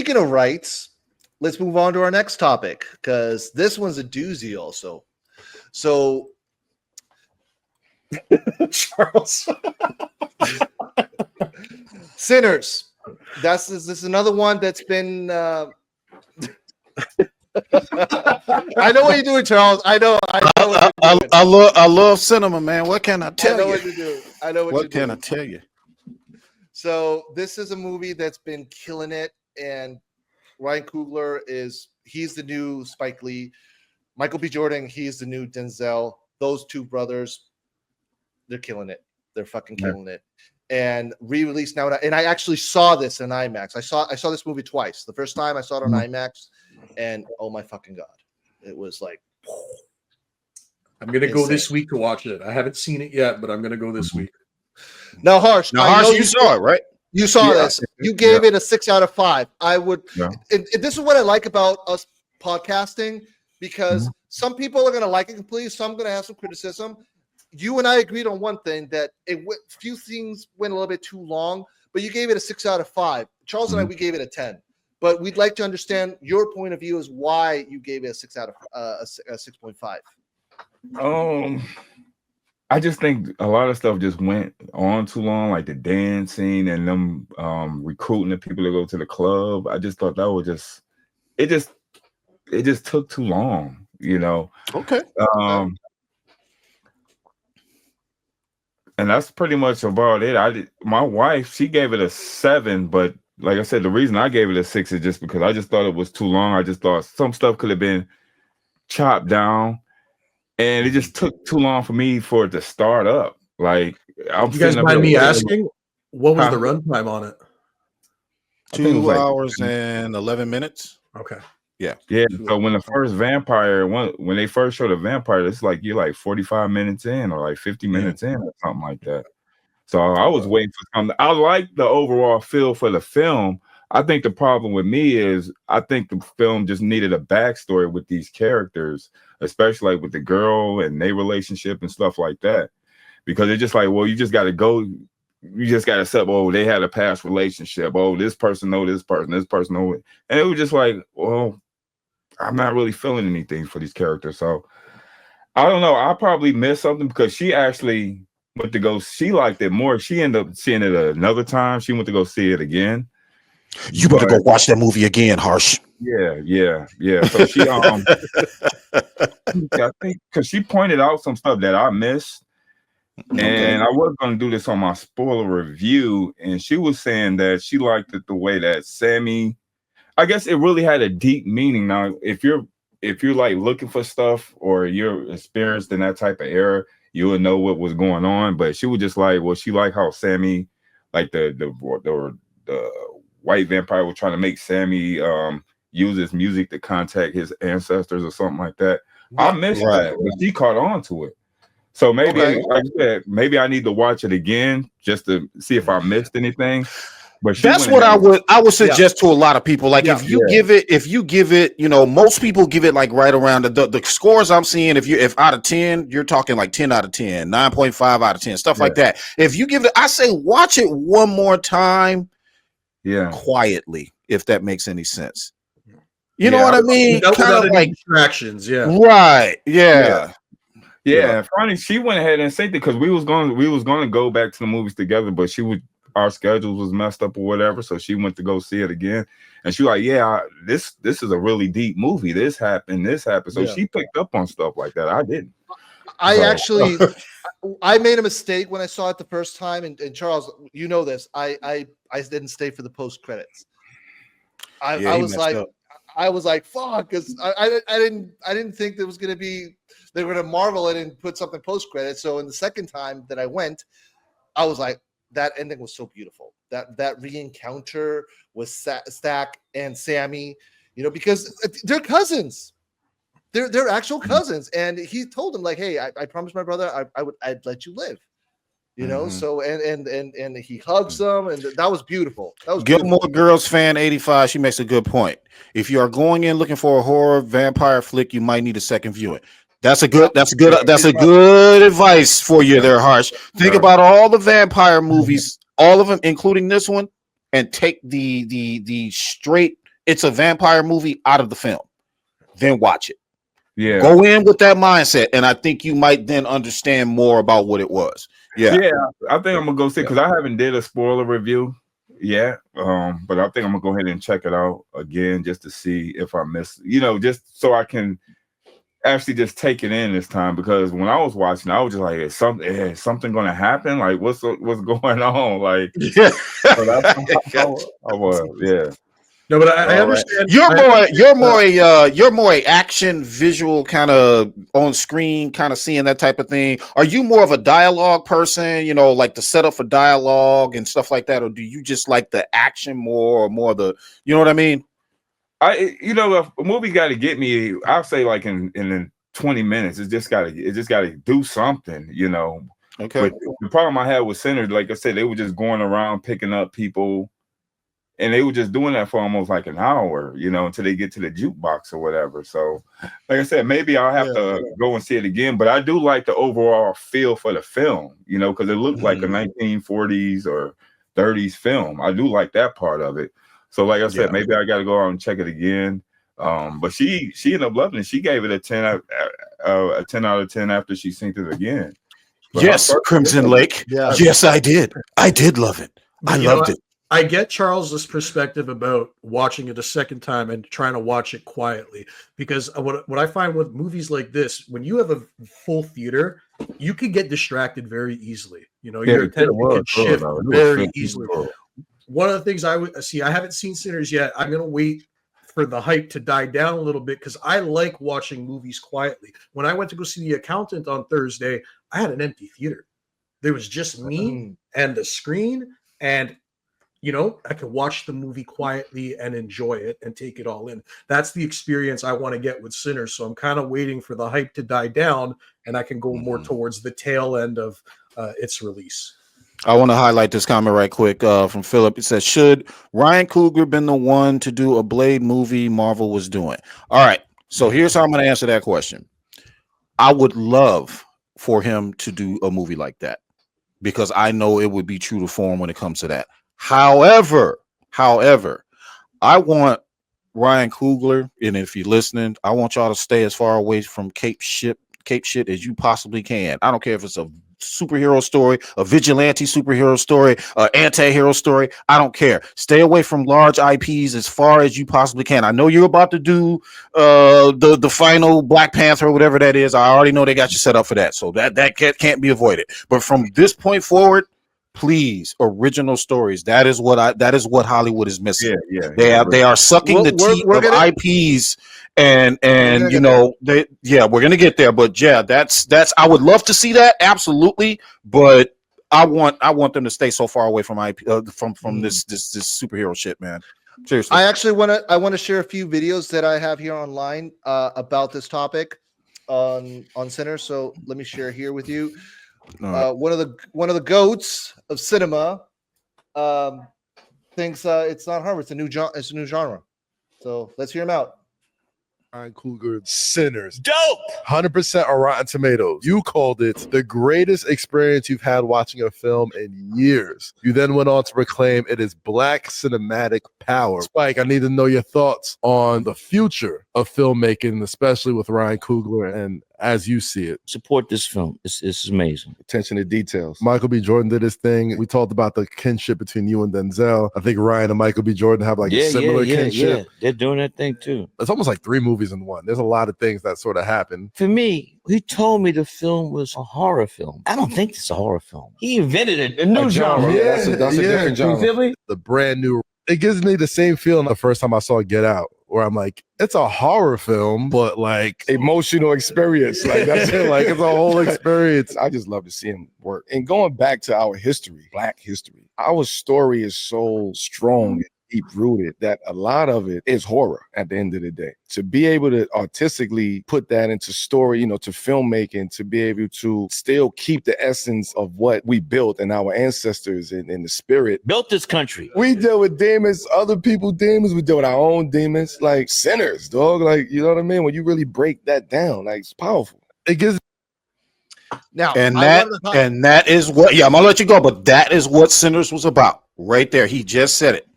speaking of rights, let's move on to our next topic because this one's a doozy also. So, Charles, Sinners. This is another one that's been. I know what you're doing, Charles. I know what you're doing. I love cinema, man. What can I tell you? I know what you're doing. I know what you're doing. What can I tell you? So this is a movie that's been killing it, and Ryan Coogler he's the new SpikeLee. Michael B. Jordan, he's the new Denzel. Those two brothers, they're killing it. They're fucking killing it. And re-released now, and I actually saw this in IMAX. I saw this movie twice. The first time I saw it on IMAX, and oh my fucking god, it was like. I'm gonna go this week to watch it. I haven't seen it yet, but I'm gonna go this week. Now, Harsh, you saw it, right? You saw this. You gave it a 6 out of 5. I would. Yeah. And this is what I like about us podcasting, because some people are gonna like it completely. Some are gonna have some criticism. You and I agreed on one thing, that few things went a little bit too long, but you gave it a 6 out of 5. Charles and I, we gave it a 10. But we'd like to understand your point of view as why you gave it a 6 out of a 6.5. I just think a lot of stuff just went on too long, like the dancing and them recruiting the people to go to the club. I just thought that was it just took too long, you know. Okay. And that's pretty much about it. My wife, she gave it a 7, but like I said, the reason I gave it a 6 is just because I just thought it was too long. I just thought some stuff could have been chopped down, and it just took too long for me for it to start up. Like, you guys mind me asking, what was the runtime on it? 2 hours and 11 minutes. Okay. Yeah. So when the first vampire, when they first showed a vampire, it's like you're like 45 minutes in or like 50 minutes in or something like that. So I was waiting for something. I like the overall feel for the film. I think the problem with me is I think the film just needed a backstory with these characters, especially like with the girl and their relationship and stuff like that. Because it's just like, well, you just got to go. You just got to accept, oh, they had a past relationship. Oh, this person know this person know it. And it was just like, well, I'm not really feeling anything for these characters. So I don't know. I probably missed something because she actually went to go. She liked it more. She ended up seeing it another time. She went to go see it again. You better go watch that movie again, Harsh. Yeah. So she, I think, because she pointed out some stuff that I missed. And I was going to do this on my spoiler review, and she was saying that she liked it the way that Sammy, I guess it really had a deep meaning. Now, if you're like looking for stuff or you're experienced in that type of era, you would know what was going on. But she was just like, well, she liked how Sammy, like the white vampire was trying to make Sammy use his music to contact his ancestors or something like that. I missed that, but she caught on to it. So maybe, like I said, maybe I need to watch it again just to see if I missed anything. But that's what I would suggest to a lot of people. Like if you give it, you know, most people give it like right around the scores I'm seeing. If out of 10, you're talking like 10 out of 10, 9.5 out of 10, stuff like that. If you give it, I say watch it one more time, quietly, if that makes any sense. You know what I mean? Kind of like distractions, right, Yeah, funny. She went ahead and said that because we was going to go back to the movies together, but our schedules was messed up or whatever, so she went to go see it again, and she was like, this is a really deep movie. This happened. So she picked up on stuff like that. I didn't. I made a mistake when I saw it the first time, and Charles, you know this. I didn't stay for the post credits. I was like, fuck, because I didn't think there was gonna be. They were going to marvel it and put something post-credit. So in the second time that I went, I was like, that ending was so beautiful. That re-encounter with Stack and Sammy, you know, because they're cousins. They're actual cousins. And he told him, like, hey, I promised my brother I'd let you live. You know, so and he hugs them, and that was beautiful. That was Gilmore Girls fan 85. She makes a good point. If you are going in looking for a horror vampire flick, you might need a second viewing. That's a good advice for you there, Harsh. Think about all the vampire movies, all of them, including this one, and take the straight it's a vampire movie out of the film, then watch it. Yeah. Go in with that mindset, and I think you might then understand more about what it was. Yeah. I think I'm gonna go see because I haven't did a spoiler review yet. But I think I'm gonna go ahead and check it out again just to see if I missed, just so I can actually just take it in this time, because when I was watching, I was just like, is something going to happen? Like, what's going on? Like, yeah, I was, yeah. No, but I understand. You're more a action visual kind of on screen, kind of seeing that type of thing. Are you more of a dialogue person? Like the setup for dialogue and stuff like that, or do you just like the action more, or more the, you know what I mean? If a movie got to get me, I'll say like in 20 minutes, it just got to do something, Okay. But the problem I had with Sinners, like I said, they were just going around picking up people. And they were just doing that for almost like an hour, until they get to the jukebox or whatever. So, like I said, maybe I'll have to go and see it again. But I do like the overall feel for the film, because it looked like a 1940s or 30s film. I do like that part of it. So, like I said, maybe I got to go out and check it again. But she ended up loving it. She gave it a 10 out of 10 after she seen it again. But yes, Crimson Lake. Yeah. Yes, I did. I did love it. I loved it. I get Charles's perspective about watching it a second time and trying to watch it quietly, because what I find with movies like this, when you have a full theater, you can get distracted very easily. Your attention can shift very easily. One of the things I would see, I haven't seen Sinners yet. I'm going to wait for the hype to die down a little bit, because I like watching movies quietly. When I went to go see The Accountant on Thursday, I had an empty theater. There was just me and the screen, and I can watch the movie quietly and enjoy it and take it all in. That's the experience I want to get with Sinners. So I'm kind of waiting for the hype to die down, and I can go more towards the tail end of its release. I want to highlight this comment right quick from Philip. It says, should Ryan Coogler been the one to do a Blade movie Marvel was doing? All right. So here's how I'm going to answer that question. I would love for him to do a movie like that, because I know it would be true to form when it comes to that. However, I want Ryan Coogler, and if you're listening, I want y'all to stay as far away from Cape shit as you possibly can. I don't care if it's a superhero story, a vigilante superhero story, an anti-hero story. I don't care. Stay away from large IPs as far as you possibly can. I know you're about to do the final Black Panther or whatever that is. I already know they got you set up for that, so that can't be avoided. But from this point forward, please, original stories. That is what Hollywood is missing. They are sucking the teeth of IPs, and we're gonna get there. But that's I would love to see that, absolutely. But I want them to stay so far away from IP from this superhero shit, man. Seriously. I actually want to share a few videos that I have here online about this topic on Sinners. So let me share here with you. One of the goats of cinema thinks it's not horror. It's a new genre. So let's hear him out. Ryan Coogler, Sinners. Dope! 100% on Rotten Tomatoes. You called it the greatest experience you've had watching a film in years. You then went on to proclaim it is Black cinematic power. Spike, I need to know your thoughts on the future of filmmaking, especially with Ryan Coogler and as you see it. Support this film. It's amazing. Attention to details. Michael B. Jordan did his thing. We talked about the kinship between you and Denzel. I think Ryan and Michael B. Jordan have a similar kinship. Yeah. They're doing that thing too. It's almost like 3 movies in one. There's a lot of things that sort of happen. For me, he told me the film was a horror film. I don't think it's a horror film. He invented a new genre. Yeah, that's a different genre. The brand new. It gives me the same feeling the first time I saw Get Out, where I'm like, it's a horror film, but like emotional experience. Like that's it. Like it's a whole experience. I just love to see him work. And going back to our history, Black history, our story is so strong and deep rooted that a lot of it is horror at the end of the day. To be able to artistically put that into story, to filmmaking, to be able to still keep the essence of what we built and our ancestors and the spirit. Built this country. We deal with demons, other people's demons. We deal with our own demons, like Sinners, dog. Like, you know what I mean? When you really break that down, like it's powerful. It gives. Now, and that is what, I'm gonna let you go, but that is what Sinners was about right there. He just said it.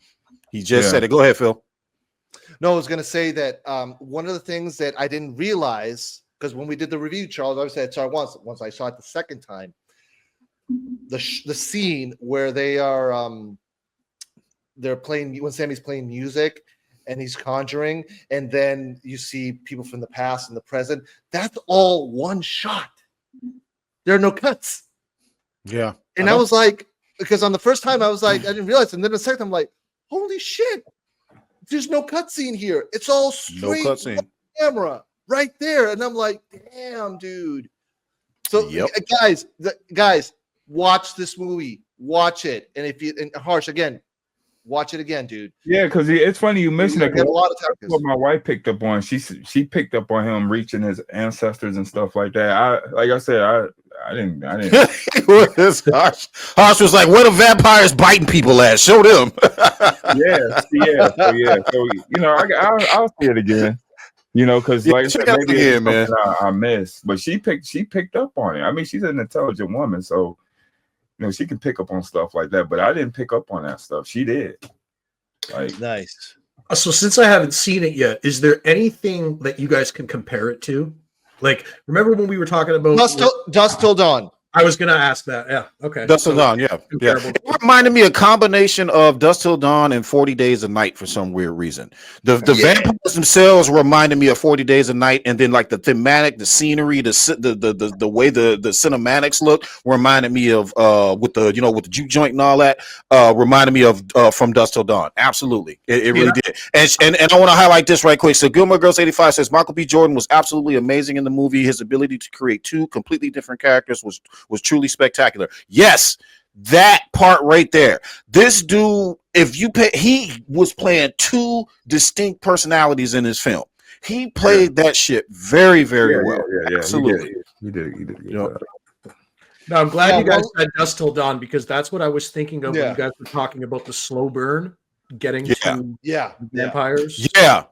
He just said it. Go ahead, Phil. No, I was going to say that one of the things that I didn't realize, because when we did the review, Charles, obviously I saw it once I saw it the second time, the scene where they are they're playing, when Sammy's playing music and he's conjuring, and then you see people from the past and the present, that's all one shot. There are no cuts. Yeah. And I was like, because on the first time I was like, I didn't realize, and then the second time I'm like, holy shit, there's no cutscene here. It's all straight camera right there. And I'm like, damn, dude. So guys, watch this movie. Watch it. And if you, and Harsh, again, watch it again, dude. Yeah, because it's funny you mentioned it. A lot of that's what my wife picked up on. She picked up on him reaching his ancestors and stuff like that. I didn't. Harsh was like, "Where the vampires biting people at? Show them." yeah. So I'll see it again. Because like I said, maybe it's something I missed, but she picked up on it. I mean, she's an intelligent woman, so she can pick up on stuff like that. But I didn't pick up on that stuff. She did. Like, nice. So since I haven't seen it yet, is there anything that you guys can compare it to? Like, remember when we were talking about Dusk Till Dawn? I was gonna ask that. Yeah. Okay. Dusk Till Dawn. Yeah. It reminded me a combination of Dusk Till Dawn and 40 Days a Night for some weird reason. The vampires themselves reminded me of 40 Days a Night, and then like the thematic, the scenery, the way the cinematics looked reminded me of with the juke joint and all that. Reminded me of from Dusk Till Dawn. Absolutely, it really did. And I want to highlight this right quick. So Gilmore Girls 85 says Michael B. Jordan was absolutely amazing in the movie. His ability to create two completely different characters was truly spectacular. Yes, that part right there. This dude, he was playing two distinct personalities in his film. He played that shit very, very well. Yeah, absolutely. He did. No, I'm glad you guys said Dusk Till Dawn, because that's what I was thinking of when you guys were talking about the slow burn getting to vampires. Yeah.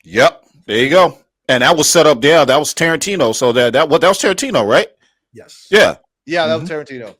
Yep. There you go. And that was set up there. That was Tarantino. So that was Tarantino, right? Yes. Yeah. Yeah, that was Tarantino.